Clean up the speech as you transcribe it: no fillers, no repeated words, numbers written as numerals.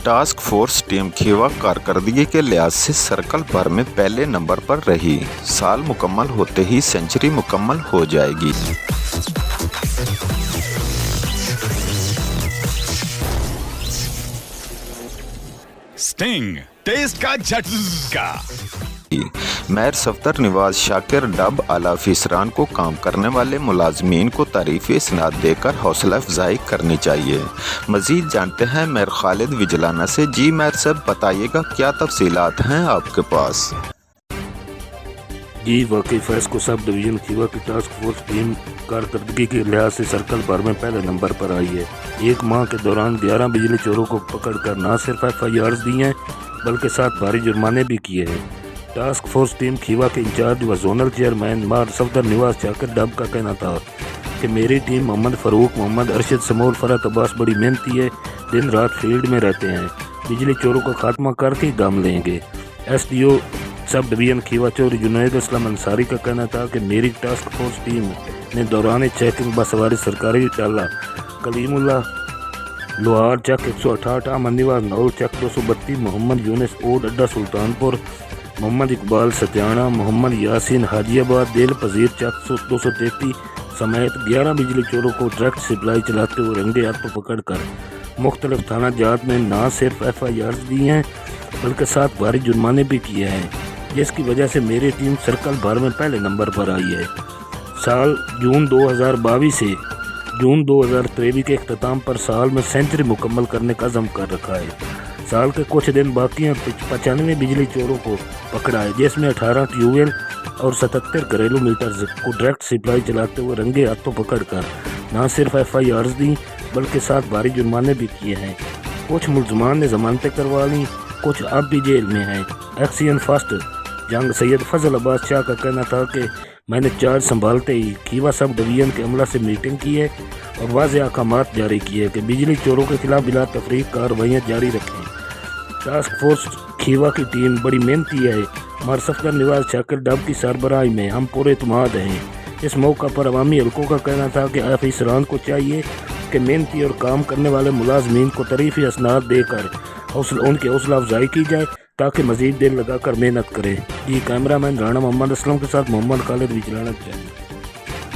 Task force team Khiva कारकर्दगी के लिहाज से सर्कल भर में पहले नंबर पर रही। साल मुकम्मल होते ही सेंचुरी मुकम्मल हो जाएगी। स्टिंग टेस्ट का झटका। मेयर सफदर निवाज शाकिर डब आला अफसरान को काम करने वाले मुलाजमीन को तारीफ़ी इसनाद देकर हौसला अफजाई करनी चाहिए। मज़ीद जानते हैं मेयर खालिद विजलाना से। जी मेयर साहब बताइएगा क्या तफसीलात हैं आपके पास। जी वाकई फैज़ को सब डिवीज़न खीवा की टास्क फोर्स टीम कारकर्दगी के लिहाज से सर्कल भर में पहले नंबर पर आई है। एक माह के दौरान 11 बिजली चोरों को पकड़कर न सिर्फ FIRs दी हैं बल्कि 7 भारी जुर्माने भी किए हैं। टास्क फोर्स टीम खीवा के इंचार्ज व zonal chairman mayor Safdar Niwaz Shakir डब का कहना था कि मेरी टीम मोहम्मद फ़ारूक, मोहम्मद अरशद, समूल, फरहत अब्बास बड़ी मेहनती है, दिन रात फील्ड में रहते हैं, बिजली चोरों का खात्मा करके ही दम लेंगे। SDO सब डिवीज़न खीवा चौधरी जुनैद असलम अंसारी का कहना था कि मेरी टास्क फोर्स टीम ने दौरान चेकिंग बसवारी सरकारी डाला कलीमुल्ला लोहार चक 168, अहमद निवाज नौर चक 232, मोहम्मद यूनिस ओड अड्डा सुल्तानपुर, मोहम्मद इकबाल सत्याना, मोहम्मद यासीन हाजियाबाद दिल पजीर चक 233 समेत 11 बिजली चोरों को डायरेक्ट सप्लाई चलाते हुए रंगे हाथों पकड़कर मुख्तलिफ थाना जात में न सिर्फ FIRs दी हैं बल्कि 7 भारी जुर्माने भी किए हैं, जिसकी वजह से मेरी टीम सर्कल भर में पहले नंबर पर आई है। साल जून 2022 से जून 2023 के अख्ताम पर साल में सेंचुरी मुकम्मल करने का अज़म कर रखा है। साल के कुछ दिन बाकी हैं। 95 बिजली चोरों को पकड़ा है, जिसमें 18 ट्यूबवेल और 77 घरेलू मीटर्स को डायरेक्ट सप्लाई चलाते हुए रंगे हाथों पकड़कर न सिर्फ FIRs दी बल्कि 7 भारी जुर्माने भी किए हैं। कुछ मुलजमान ने जमानतें करवा ली, कुछ अब भी जेल में हैं। एक्सीएन फर्स्ट जंग सैयद फजल अब्बास शाह का कहना था कि मैंने चार्ज संभालते ही खीवा सब डिवीज़न के अमला से मीटिंग की है और वाज़ेह अहकामात जारी किए कि बिजली चोरों के खिलाफ बिला तफरीक कार्रवाइयाँ जारी रखें। टास्क फोर्स खीवा की टीम बड़ी मेहनती है। मेयर सफदर निवाज शाकिर डब की सरबराही में हम पूरे इत्मीनान हैं। इस मौका पर अवामी हल्कों का कहना था कि अफसरान को चाहिए कि मेहनती और काम करने वाले मुलाजमीन को तारीफ़ी इसनाद देकर उनकी हौसला अफजाई की जाए ताकि मज़ीद दिल लगाकर मेहनत करें। ये कैमरामैन राना मोहम्मद असलम के साथ मोहम्मद खालिद विजलाना चाहिए।